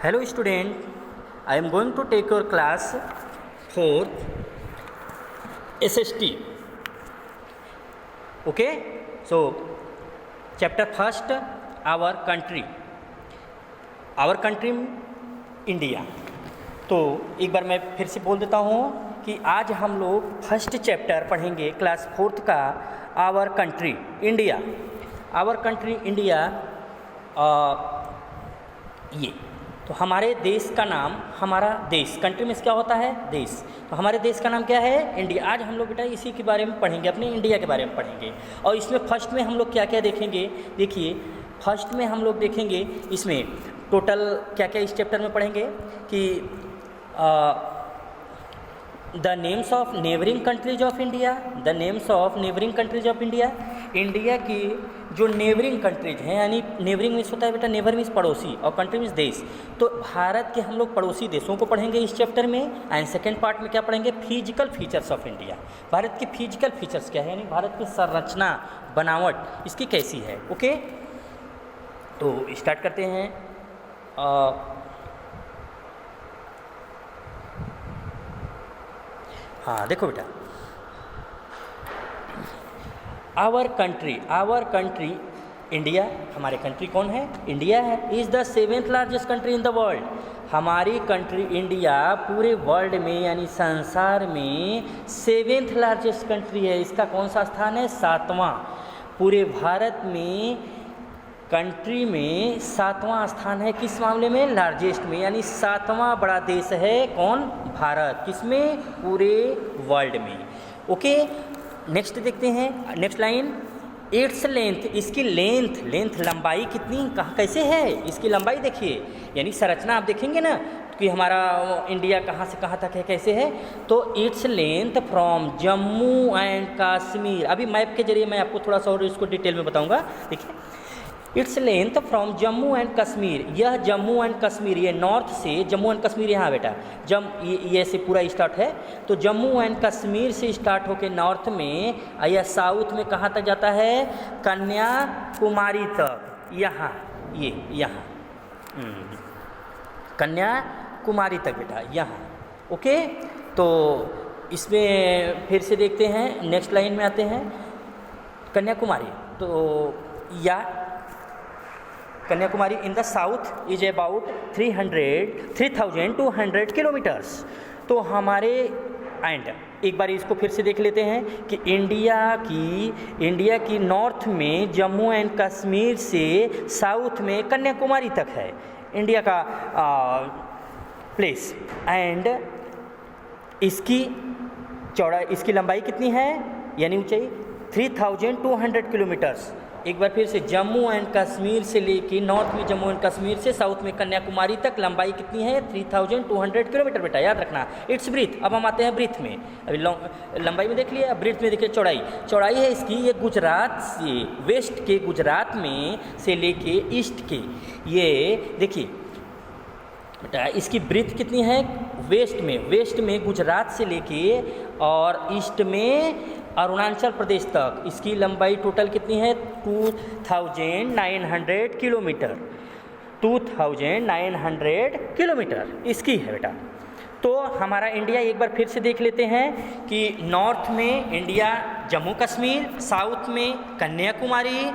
Hello student, I am going to take your class 4th SST. Okay, so chapter first, our country India. तो एक बार मैं फिर से बोल देता हूँ कि आज हम लोग फर्स्ट चैप्टर पढ़ेंगे क्लास 4th का our country India. Our country India ये तो हमारे देश का नाम, हमारा देश, कंट्री में क्या होता है? देश. तो हमारे देश का नाम क्या है? इंडिया. आज हम लोग बेटा इसी के बारे में पढ़ेंगे, अपने इंडिया के बारे में पढ़ेंगे. और इसमें फर्स्ट में हम लोग क्या क्या देखेंगे? देखिए फर्स्ट में हम लोग देखेंगे इसमें टोटल क्या क्या इस चैप्टर में पढ़ेंगे कि the names of neighbouring countries of India. The names of neighbouring countries of India. India की जो नेबरिंग कंट्रीज हैं, यानी नेबरिंग मीन्स होता है बेटा, नेबर मीन्स पड़ोसी और कंट्री मीन्स देश. तो भारत के हम लोग पड़ोसी देशों को पढ़ेंगे इस चैप्टर में. एंड सेकेंड पार्ट में क्या पढ़ेंगे? Physical features of India. Bharat के फिजिकल फीचर्स क्या है, यानी भारत की संरचना, बनावट इसकी कैसी है. ओके, तो स्टार्ट करते हैं. हाँ देखो बेटा, आवर कंट्री इंडिया. हमारे कंट्री कौन है? इंडिया है. Is the 7th largest country in the world. हमारी कंट्री इंडिया पूरे वर्ल्ड में यानी संसार में 7th लार्जेस्ट कंट्री है. इसका कौन सा स्थान है? 7वां. पूरे भारत में कंट्री में 7वां स्थान है. किस मामले में? लार्जेस्ट में, यानी 7वां बड़ा देश है. कौन? भारत. किसमें? पूरे वर्ल्ड में. ओके, नेक्स्ट देखते हैं. Next line, its length. इसकी लेंथ लंबाई कितनी, कहाँ कैसे है इसकी लंबाई? देखिए, यानी संरचना आप देखेंगे ना कि हमारा इंडिया कहाँ से कहाँ तक है, कैसे है. तो its length from Jammu and Kashmir. अभी मैप के जरिए मैं आपको थोड़ा सा और इसको डिटेल में बताऊँगा. देखिए, its length from Jammu and Kashmir. यह जम्मू एंड कश्मीर, ये नॉर्थ से जम्मू एंड कश्मीर, यहाँ बेटा ये से पूरा स्टार्ट है. तो जम्मू एंड कश्मीर से स्टार्ट होकर नॉर्थ में या साउथ में कहाँ तक जाता है? कन्याकुमारी तक. यहाँ कन्याकुमारी तक बेटा, यहाँ. ओके, तो इसमें फिर से देखते हैं. नेक्स्ट लाइन में आते हैं. कन्याकुमारी, तो या Kanyakumari in the south is about 3200 kilometres. तो हमारे एक बार इसको फिर से देख लेते हैं कि इंडिया की नॉर्थ में जम्मू एंड कश्मीर से साउथ में कन्याकुमारी तक है इंडिया का प्लेस. एंड इसकी लंबाई कितनी है, यानी ऊंचाई 3200 किलोमीटर्स. एक बार फिर से, जम्मू एंड कश्मीर से लेके नॉर्थ में जम्मू एंड कश्मीर से साउथ में कन्याकुमारी तक लंबाई कितनी है? 3200 किलोमीटर बेटा, याद रखना. It's breadth. अब हम आते हैं ब्रीथ में. अभी लंबाई में देख लिया, ब्रीथ में देखिए चौड़ाई है इसकी. ये गुजरात से, वेस्ट के गुजरात में से लेके ईस्ट के, ये देखिए बेटा इसकी ब्रीथ कितनी है? वेस्ट में गुजरात से लेके और ईस्ट में अरुणाचल प्रदेश तक इसकी लंबाई टोटल कितनी है? 2900 किलोमीटर. 2900 किलोमीटर इसकी है बेटा. तो हमारा इंडिया एक बार फिर से देख लेते हैं कि नॉर्थ में इंडिया जम्मू कश्मीर, साउथ में कन्याकुमारी,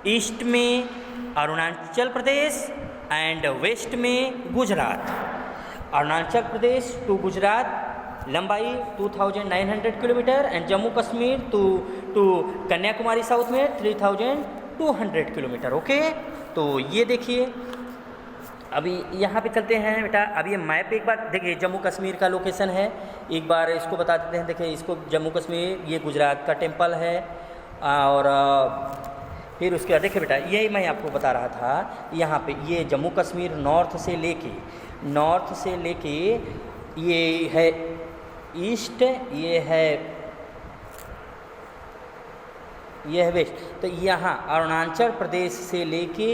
ईस्ट में अरुणाचल प्रदेश एंड वेस्ट में गुजरात. अरुणाचल प्रदेश टू गुजरात लंबाई 2900 kilometre and Jammu Kashmir to Kanyakumari south में 3200 किलोमीटर. ओके, तो ये देखिए. अभी यहाँ पे चलते हैं बेटा. अभी ये मैप एक बार देखिए, जम्मू कश्मीर का लोकेशन है. एक बार इसको बता देते हैं. देखिए इसको जम्मू कश्मीर, ये गुजरात का टेम्पल है. और फिर उसके बाद देखिए बेटा, यही मैं आपको बता रहा था. यहाँ पे ये जम्मू कश्मीर नॉर्थ से लेके ये है ईस्ट, ये है वेस्ट. तो यहाँ अरुणाचल प्रदेश से लेके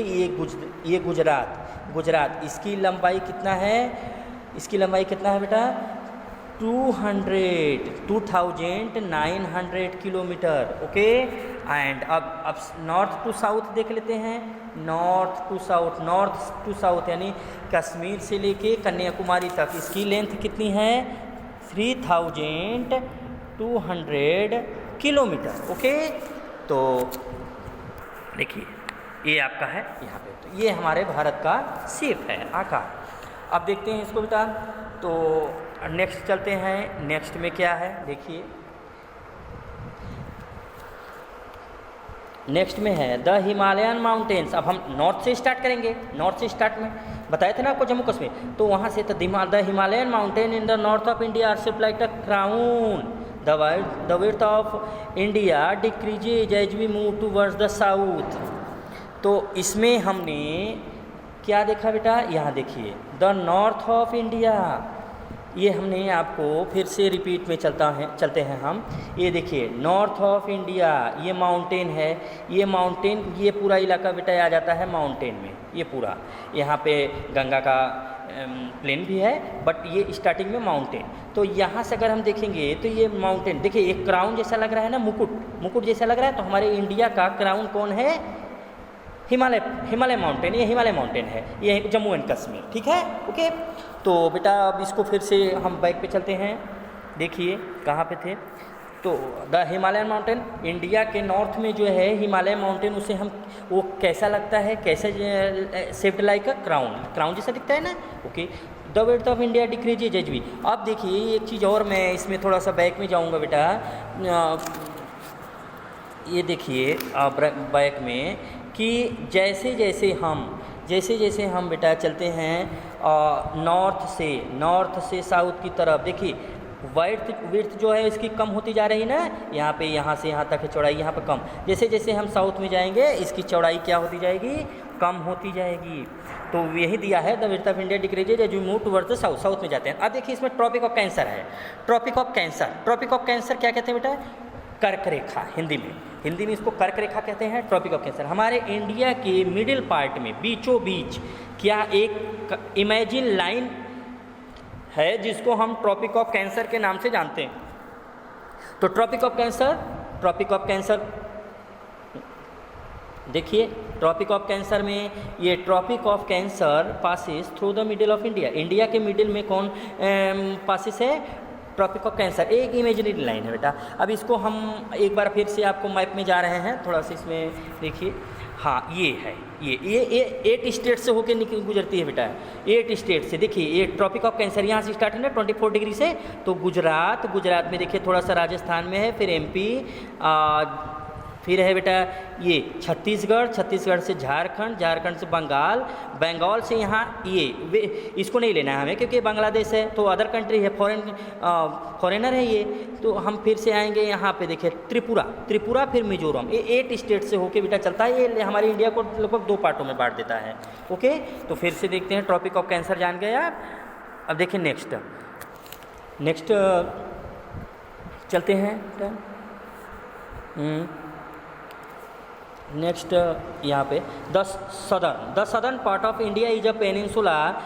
ये गुजरात इसकी लंबाई कितना है? बेटा 2900 किलोमीटर. ओके, एंड अब नॉर्थ टू साउथ देख लेते हैं। नॉर्थ टू साउथ यानी कश्मीर से लेके कन्याकुमारी तक इसकी लेंथ कितनी है? 3200 किलोमीटर। ओके, तो देखिए ये आपका है यहाँ पे, तो ये हमारे भारत का शेप है, आकार। अब देखते हैं इसको बेटा, तो नेक्स्ट चलते हैं। नेक्स्ट में क्या है देखिए, नेक्स्ट में है द हिमालयन माउंटेन्स। अब हम नॉर्थ से स्टार्ट करेंगे। नॉर्थ से स्टार्ट में बताए थे ना आपको जम्मू कश्मीर, तो वहाँ से the Himalayan mountain in the north of India are shaped like the crown. The width of India decreases as we move towards the south. तो इसमें हमने क्या देखा बेटा, यहाँ देखिए द नॉर्थ ऑफ इंडिया, ये हमने आपको फिर से रिपीट में चलते हैं हम। ये देखिए नॉर्थ ऑफ इंडिया, ये माउंटेन है, ये माउंटेन, ये पूरा इलाका बेटा आ जाता है माउंटेन में। ये पूरा यहाँ पे गंगा का प्लेन भी है, बट ये स्टार्टिंग में माउंटेन। तो यहाँ से अगर हम देखेंगे तो ये माउंटेन देखिए, एक क्राउन जैसा लग रहा है ना, मुकुट जैसा लग रहा है। तो हमारे इंडिया का क्राउन कौन है? हिमालय माउंटेन। ये हिमालय माउंटेन है, ये जम्मू एंड कश्मीर। ठीक है, ओके। तो बेटा अब इसको फिर से हम बैक पे चलते हैं। देखिए कहाँ पे थे, तो द हिमालयन माउंटेन, इंडिया के नॉर्थ में जो है हिमालय माउंटेन, उसे हम वो कैसा लगता है, कैसे शेप्ड लाइक अ क्राउन जैसा दिखता है ना। Okay, the width of India decreases as we. अब देखिए एक चीज़ और, मैं इसमें थोड़ा सा बैक में जाऊँगा बेटा। ये देखिए बैक में कि जैसे जैसे हम बेटा चलते हैं नॉर्थ से साउथ की तरफ, देखिए विड्थ जो है इसकी कम होती जा रही ना, यहाँ से यहाँ तक है चौड़ाई, यहाँ पर कम। जैसे जैसे हम साउथ में जाएंगे इसकी चौड़ाई क्या होती जाएगी? कम होती जाएगी। तो यही दिया है the width of India decreases as we move towards the south में जाते हैं। अब देखिए इसमें ट्रॉपिक ऑफ कैंसर है। ट्रॉपिक ऑफ कैंसर क्या कहते हैं बेटा? कर्क रेखा। हिंदी में इसको कर्क रेखा कहते हैं, ट्रॉपिक ऑफ कैंसर। हमारे इंडिया के मिडिल पार्ट में बीचों बीच क्या एक इमेजिन लाइन है जिसको हम ट्रॉपिक ऑफ कैंसर के नाम से जानते हैं। तो ट्रॉपिक ऑफ कैंसर देखिए, ट्रॉपिक ऑफ कैंसर में ये tropic of cancer passes through the middle of India. India के मिडिल में कौन पासिस है? Tropic of cancer. एक इमेजिनरी लाइन है बेटा। अब इसको हम एक बार फिर से आपको मैप में जा रहे हैं, थोड़ा सा इसमें देखिए। हाँ, ये है, ये 8 स्टेट से होकर गुजरती है बेटा। 8 स्टेट से देखिए, ये ट्रॉपिक ऑफ कैंसर यहाँ से स्टार्ट है ना 24 डिग्री से। तो गुजरात में देखिए थोड़ा सा राजस्थान में है, फिर MP, फिर है बेटा ये छत्तीसगढ़ से झारखंड से बंगाल से यहाँ ये इसको नहीं लेना है हमें क्योंकि बांग्लादेश है, तो अदर कंट्री है, फॉरेनर है ये। तो हम फिर से आएंगे यहाँ पे देखिए त्रिपुरा फिर मिजोरम। ये 8 स्टेट से होके बेटा चलता है। ये हमारे इंडिया को लगभग 2 पार्टों में बांट देता है। ओके, तो फिर से देखते हैं, ट्रॉपिक ऑफ कैंसर जान गए आप। अब देखिए नेक्स्ट चलते हैं। नेक्स्ट यहाँ पे the southern part of India is a peninsula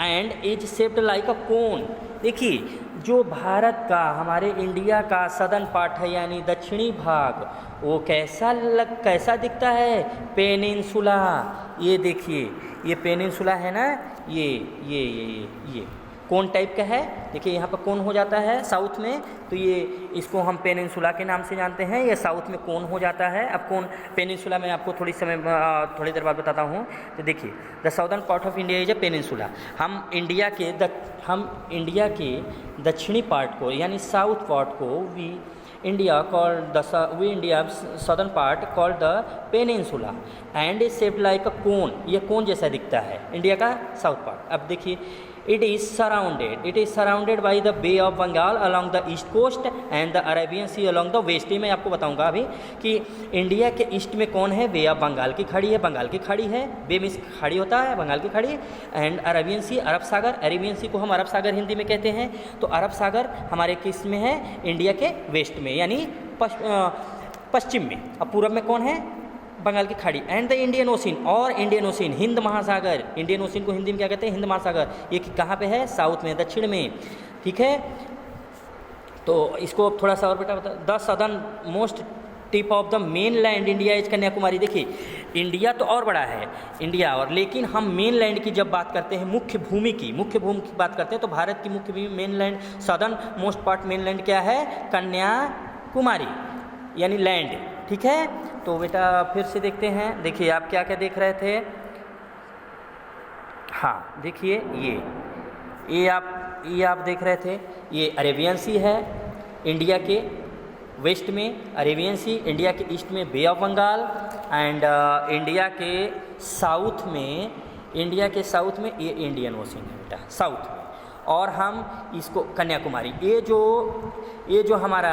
and is shaped like a cone. देखिए जो भारत का, हमारे इंडिया का सदर्न पार्ट है यानी दक्षिणी भाग, वो कैसा दिखता है? पेनिनसुला। ये देखिए ये पेनिनसुला है ना, ये कोन टाइप का है। देखिए यहाँ पर कोन हो जाता है साउथ में, तो ये इसको हम पेनिनसुला के नाम से जानते हैं। ये साउथ में कोन हो जाता है। अब कोन पेनिनसुला मैं आपको थोड़ी देर बाद बताता हूँ। तो देखिए the southern part of India is a peninsula. हम इंडिया के दक्षिणी पार्ट को यानी साउथ पार्ट को India southern part called the peninsula and is shaped like a cone। ये कोन जैसा दिखता है इंडिया का साउथ पार्ट। अब देखिए it is surrounded by the Bay of Bengal along the east coast and the Arabian Sea along the west। ये मैं आपको बताऊंगा अभी कि इंडिया के ईस्ट में कौन है? बे ऑफ बंगाल की खाड़ी है, बे में खाड़ी होता है, बंगाल की खाड़ी। एंड अरेबियन सी, अरब सी को हम अरब सागर हिंदी में कहते हैं। तो अरब सागर हमारे किस में है? इंडिया के वेस्ट में यानी पश्चिम में। अब पूर्व में कौन है? बंगाल की खाड़ी। And the Indian ocean, Hind महासागर। इंडियन ओशन को हिंदी में क्या कहते हैं? हिंद महासागर। ये कहाँ पे है? साउथ में, दक्षिण में। ठीक है, तो इसको थोड़ा सा और बेटा बता। The southern most tip of the main land India is Kanyakumari. देखिए इंडिया तो और बड़ा है इंडिया, और लेकिन हम मेन लैंड की जब बात करते हैं, मुख्य भूमि की बात करते हैं, तो भारत की मुख्य भूमि mainland, southern most part mainland क्या है, कन्याकुमारी यानी लैंड। ठीक है, तो बेटा फिर से देखते हैं। देखिए आप क्या क्या देख रहे थे, हाँ देखिए ये आप देख रहे थे, ये अरेबियन सी है इंडिया के वेस्ट में, अरेबियन सी इंडिया के ईस्ट में बे ऑफ बंगाल, एंड इंडिया के साउथ में ये इंडियन ओशन है बेटा, साउथ में, और हम इसको कन्याकुमारी, ये जो हमारा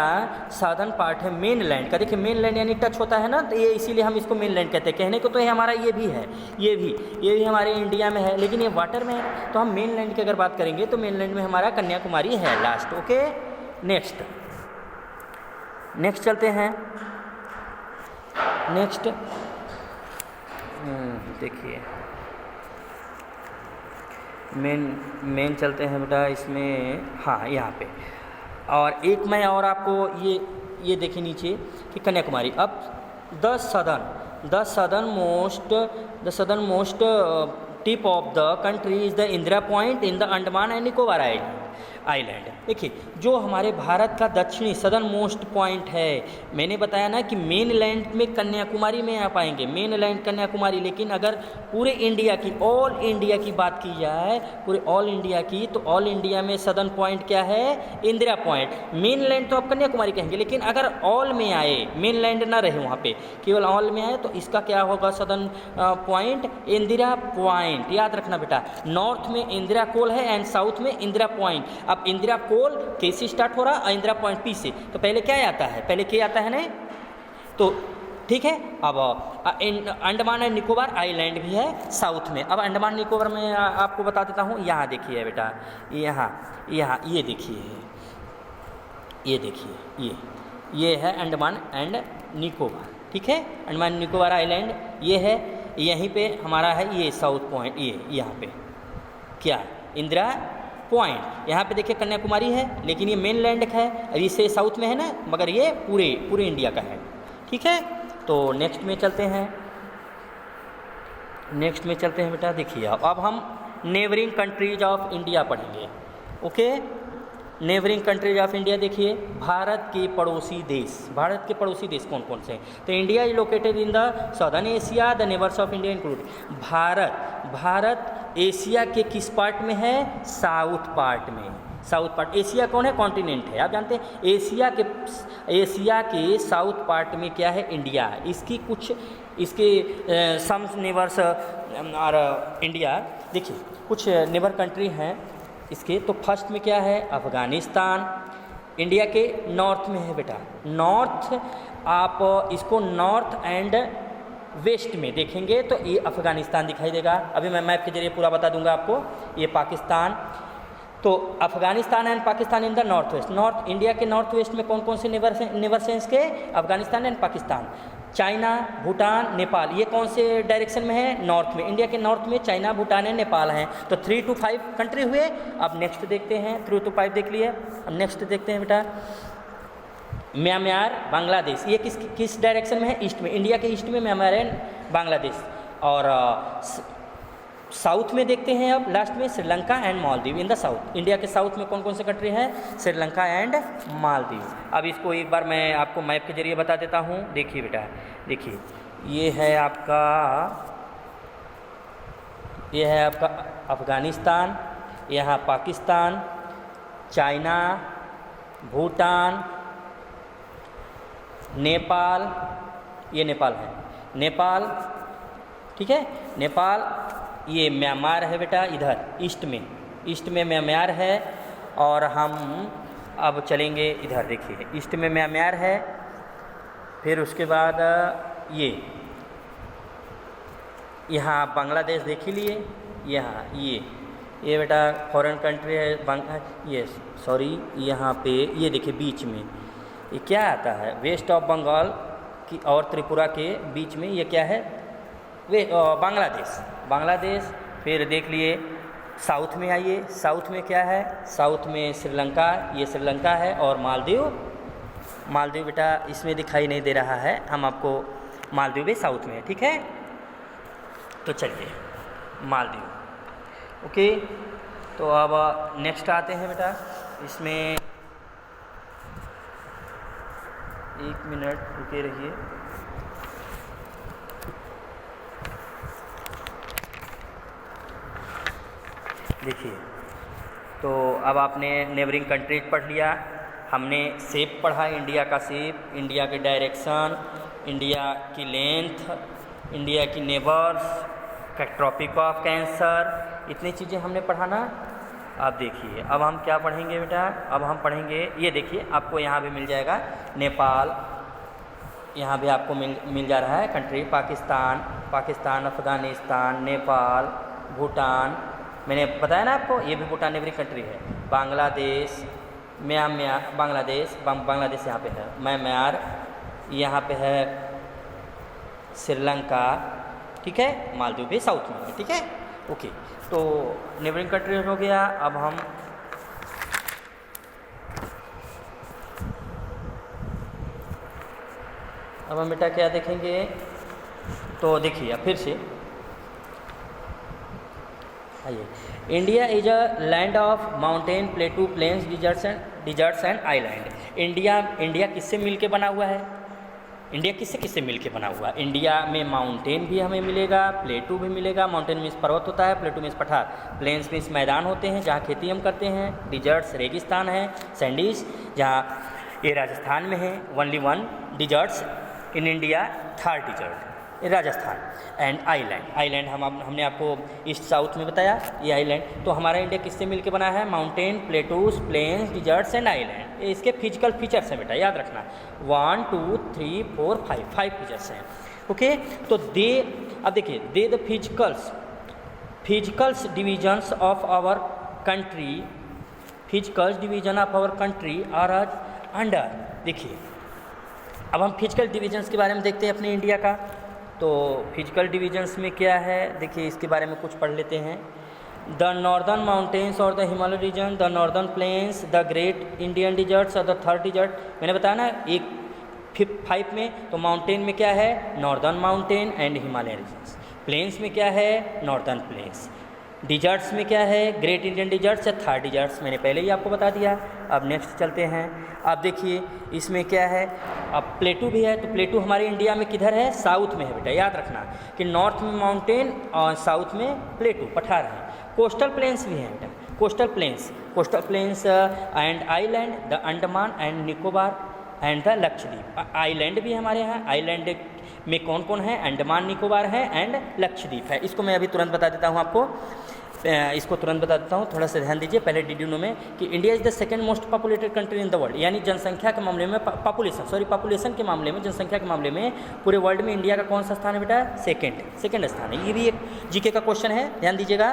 साधन पार्ट है मेन लैंड का, देखिए मेन लैंड यानी टच होता है ना, तो ये इसीलिए हम इसको मेन लैंड कहते हैं। कहने को तो ये हमारा ये भी हमारे इंडिया में है, लेकिन ये वाटर में है, तो हम मेन लैंड की अगर बात करेंगे तो मेन लैंड में हमारा कन्याकुमारी है लास्ट। ओके, नेक्स्ट चलते हैं। नेक्स्ट देखिए मेन चलते हैं बेटा इसमें, हाँ यहाँ पे, और एक मैं और आपको ये देखिए नीचे कि कन्याकुमारी, अब the southern most tip of the country is the Indira point in the Andaman and Nicobar island. देखिए जो हमारे भारत का दक्षिणी सदर्न मोस्ट पॉइंट है, मैंने बताया ना कि मेन लैंड में कन्याकुमारी में आ पाएंगे, मेन लैंड कन्याकुमारी, लेकिन अगर पूरे इंडिया की, ऑल इंडिया की बात की जाए, पूरे ऑल इंडिया की, तो ऑल इंडिया में सदर्न पॉइंट क्या है, इंदिरा पॉइंट। मेन लैंड तो आप कन्याकुमारी कहेंगे, लेकिन अगर ऑल में आए, मेन लैंड ना रहे वहाँ पे, केवल ऑल में आए, तो इसका क्या होगा, सदर्न पॉइंट इंदिरा पॉइंट। याद रखना बेटा, नॉर्थ में इंदिरा कोल है एंड साउथ में इंदिरा पॉइंट। अब इंदिरा कोल के से स्टार्ट हो रहा है, इंदिरा पॉइंट पी से, तो पहले क्या आता है, पहले के आता है ना, तो ठीक है। अब अंडमान एंड निकोबार आइलैंड भी है साउथ में। अब अंडमान निकोबार में आपको बता देता हूँ, यहाँ देखिए बेटा, यहाँ ये देखिए, ये है अंडमान एंड निकोबार। ठीक है, अंडमान निकोबार आइलैंड ये है, यहीं पे हमारा है ये साउथ पॉइंट, ये यहाँ पे क्या, इंदिरा पॉइंट। यहाँ पे देखिए कन्याकुमारी है, लेकिन ये मेन लैंड है, इसे साउथ में है ना, मगर ये पूरे इंडिया का है। ठीक है, तो नेक्स्ट में चलते हैं बेटा। देखिए अब हम नेबरिंग कंट्रीज ऑफ इंडिया पढ़ेंगे। Okay, neighbouring countries of India, देखिए भारत के पड़ोसी देश कौन कौन से हैं, तो India is located in the southern Asia, the neighbours of India include Bharat Asia के किस पार्ट में है, साउथ पार्ट। एशिया कौन है, कॉन्टिनेंट है, आप जानते हैं। एशिया के साउथ पार्ट में क्या है, इंडिया। इसके सम नेबर्स और इंडिया, देखिए कुछ नेबर कंट्री हैं इसके, तो फर्स्ट में क्या है, अफ़गानिस्तान, इंडिया के नॉर्थ में है बेटा, नॉर्थ। आप इसको नॉर्थ एंड वेस्ट में देखेंगे तो ये अफ़गानिस्तान दिखाई देगा। अभी मैं मैप के जरिए पूरा बता दूंगा आपको। ये पाकिस्तान, तो Afghanistan and Pakistan in the north west. North India के नॉर्थ वेस्ट में कौन कौन से नेबर्स हैं इसके, अफ़गानिस्तान एंड पाकिस्तान। चाइना, भूटान, नेपाल, ये कौन से डायरेक्शन में है, नॉर्थ में। इंडिया के नॉर्थ में चाइना, भूटान एंड नेपाल हैं। तो 3 to 5 कंट्री हुए। अब नेक्स्ट देखते हैं, 3 to 5 देख लिए। अब नेक्स्ट देखते हैं बेटा, म्यांमार, बांग्लादेश, ये किस डायरेक्शन में है, ईस्ट में। इंडिया के ईस्ट में म्यांमार एंड बांग्लादेश। और साउथ में देखते हैं अब लास्ट में Sri Lanka and Maldives in the south. India के साउथ में कौन कौन से कंट्री हैं, श्रीलंका एंड मालदीव। अब इसको एक बार मैं आपको मैप के जरिए बता देता हूँ। देखिए बेटा, देखिए ये है आपका अफ़गानिस्तान, यहाँ पाकिस्तान, चाइना, भूटान, नेपाल, ये नेपाल है, नेपाल, ठीक है, नेपाल। ये म्यांमार है बेटा, इधर ईस्ट में म्यांमार है। और हम अब चलेंगे इधर, देखिए ईस्ट में म्यांमार है, फिर उसके बाद यहाँ बांग्लादेश देख ही लिए। यहाँ ये बेटा फॉरेन कंट्री है, ये सॉरी, यहाँ पे ये देखिए बीच में ये क्या आता है, वेस्ट ऑफ बंगाल की और त्रिपुरा के बीच में ये क्या है, वे बांग्लादेश। फिर देख लिए साउथ में आइए, साउथ में क्या है, साउथ में श्रीलंका, ये श्रीलंका है, और मालदीव मालदीव बेटा इसमें दिखाई नहीं दे रहा है, हम आपको मालदीव भी साउथ में है, ठीक है। तो चलिए मालदीव, ओके। तो अब नेक्स्ट आते हैं बेटा, इसमें 1 मिनट रुके रहिए। देखिए, तो अब आपने नेबरिंग कंट्रीज पढ़ लिया, हमने शेप पढ़ा, इंडिया का शेप, इंडिया के डायरेक्शन, इंडिया की लेंथ, इंडिया की नेबर्स, ट्रॉपिक ऑफ कैंसर, इतनी चीज़ें हमने पढ़ा ना। अब देखिए अब हम क्या पढ़ेंगे बेटा, अब हम पढ़ेंगे, ये देखिए आपको यहाँ भी मिल जाएगा नेपाल, यहाँ भी आपको मिल जा रहा है कंट्री, पाकिस्तान, अफ़गानिस्तान, नेपाल, भूटान, मैंने बताया ना आपको ये भी भूटान नेबरिंग कंट्री है, बांग्लादेश, बांग्लादेश यहाँ पे है, म्यांमार, यहाँ पे है श्रीलंका, ठीक है। मालदीव भी साउथ में है, ठीक है, ओके। तो नेबरिंग कंट्री हो गया। अब हम बेटा क्या देखेंगे, तो देखिए फिर से आइए, India is a land of mountain, plateau, plains, deserts and island. India किससे मिलके बना हुआ है, इंडिया किससे मिलके बना हुआ है? इंडिया में माउंटेन भी हमें मिलेगा, प्लेटू भी मिलेगा। माउंटेन मीन्स पर्वत होता है, प्लेटू मीन्स पठार, प्लेन्स मीन्स मैदान होते हैं जहाँ खेती हम करते हैं, डिजर्ट्स रेगिस्तान है, सैंडीज जहाँ ये राजस्थान में है, only one deserts in India, Thar desert Rajasthan, and island हमने आपको ईस्ट साउथ में बताया ये आइलैंड। तो हमारा इंडिया किससे मिलके बना है? Mountain, plateaus, plains, deserts and island. इसके फिजिकल फीचर्स हैं बेटा, याद रखना 1 2 3 4 5 फीचर्स हैं, ओके। तो अब देखिए they the physicals divisions of our country, physicals division of our country are under. देखिए अब हम फिजिकल डिविजन्स के बारे में देखते हैं अपने इंडिया का। तो फिजिकल डिविजन्स में क्या है, देखिए इसके बारे में कुछ पढ़ लेते हैं। द नॉर्दर्न माउंटेन्स और the Himalaya region, the northern plains, the great Indian deserts और द थर्ड डिजर्ट। मैंने बताया ना 5 में, तो माउंटेन में क्या है? Northern mountain and Himalaya regions. Plains में क्या है? Northern plains. डिजर्ट्स में क्या है? ग्रेट इंडियन डिजर्ट्स या थर्ड डिजर्ट्स, मैंने पहले ही आपको बता दिया। अब नेक्स्ट चलते हैं। अब देखिए इसमें क्या है, अब प्लेटू भी है। तो प्लेटू हमारे इंडिया में किधर है? साउथ में है बेटा, याद रखना कि नॉर्थ में माउंटेन और साउथ में प्लेटू पठार है। कोस्टल प्लेन्स भी हैं बेटा, coastal plains and island, the Andaman and Nicobar and the Lakshadweep. Island भी हमारे यहाँ, आइलैंड में कौन कौन है? अंडमान निकोबार है एंड लक्षद्वीप है। इसको मैं अभी तुरंत बता देता हूँ आपको, इसको तुरंत बता देता हूँ, थोड़ा सा ध्यान दीजिए। पहले डिड यू नो में कि India is the second most populated country in the world, यानी जनसंख्या के मामले में पॉपुलेशन के मामले में, जनसंख्या के मामले में पूरे वर्ल्ड में इंडिया का कौन सा स्थान है बेटा? सेकंड स्थान है। ये भी एक जीके का क्वेश्चन है, ध्यान दीजिएगा।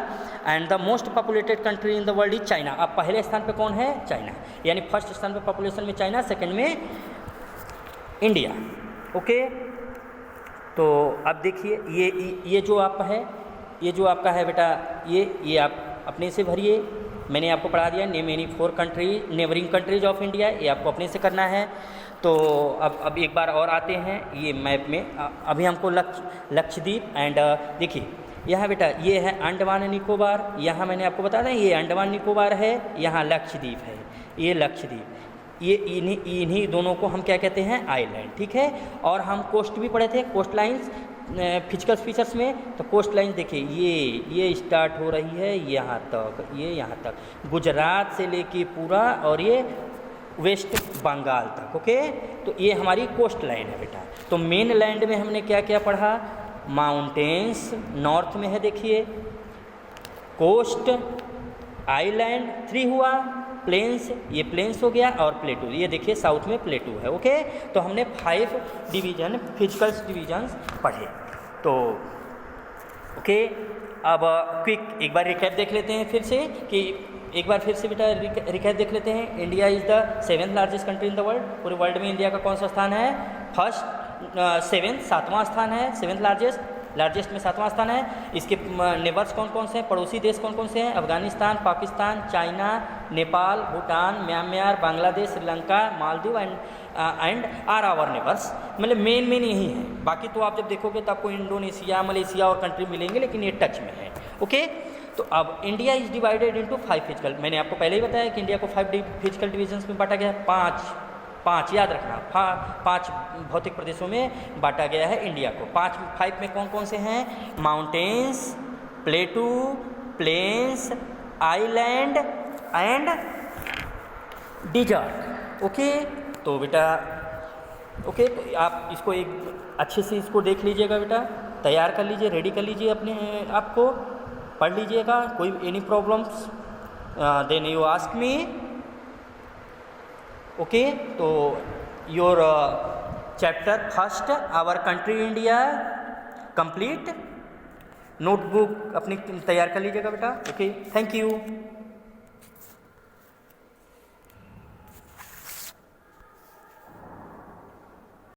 And the most populated country in the world is China. अब पहले स्थान पर कौन है? चाइना, यानी फर्स्ट स्थान पर पॉपुलेशन में चाइना, सेकेंड में इंडिया, ओके। तो अब देखिए ये जो आपका है, ये जो आपका है बेटा, ये आप अपने से भरिए। मैंने आपको पढ़ा दिया name 4 country neighbouring countries of India, ये आपको अपने से करना है। तो अब एक बार और आते हैं ये मैप में। अभी हमको लक्षद्वीप एंड देखिए यहाँ बेटा ये है अंडमान निकोबार, यहाँ मैंने आपको बताया था ये अंडमान निकोबार है, यहाँ लक्षद्वीप है, ये लक्षद्वीप। ये इन्हीं दोनों को हम क्या कहते हैं? आइलैंड, ठीक है। और हम कोस्ट भी पढ़े थे, कोस्ट लाइन्स फिजिकल फीचर्स में। तो कोस्ट लाइन देखिए ये स्टार्ट हो रही है यहाँ तक, ये यहाँ तक गुजरात से लेके पूरा, और ये वेस्ट बंगाल तक, ओके। तो ये हमारी कोस्ट लाइन है बेटा। तो मेन लैंड में हमने क्या क्या पढ़ा? माउंटेन्स नॉर्थ में है, देखिए कोस्ट, आइलैंड 3 हुआ, प्लेन्स, ये प्लेन्स हो गया, और प्लेटू, ये देखिए साउथ में प्लेटू है, ओके। तो हमने 5 डिवीजन फिजिकल्स डिवीजन्स पढ़े। तो ओके, अब क्विक एक बार रिकैप देख लेते हैं फिर से, कि एक बार फिर से बेटा रिकैप देख लेते हैं। India is the 7th largest country in the world. पूरे वर्ल्ड में इंडिया का कौन सा स्थान है? सातवां स्थान है, 7th लार्जेस्ट में 7वां स्थान है। इसके नेबर्स कौन कौन से हैं? पड़ोसी देश कौन कौन से हैं? Afghanistan, Pakistan, China, Nepal, Bhutan, Myanmar, Bangladesh, Sri Lanka, Maldives and and are our neighbours, मतलब मेन यही है। बाकी तो आप जब देखोगे तो आपको इंडोनेशिया, मलेशिया और कंट्री मिलेंगे, लेकिन ये टच में है। ओके, तो अब India is divided into 5 physical, मैंने आपको पहले ही बताया कि इंडिया को 5 फिजिकल डिविजन्स में बांटा गया है। पाँच याद रखना, 5 भौतिक प्रदेशों में बांटा गया है इंडिया को। 5 में कौन कौन से हैं? Mountains, plateau, plains, island and desert. Okay, तो बेटा ओके, तो आप इसको एक अच्छे से इसको देख लीजिएगा बेटा, तैयार कर लीजिए, रेडी कर लीजिए अपने आप को, पढ़ लीजिएगा। कोई any problems then you ask me. Okay, तो your chapter first our country India complete, notebook अपनी तैयार कर लीजिएगा बेटा। Okay, thank you.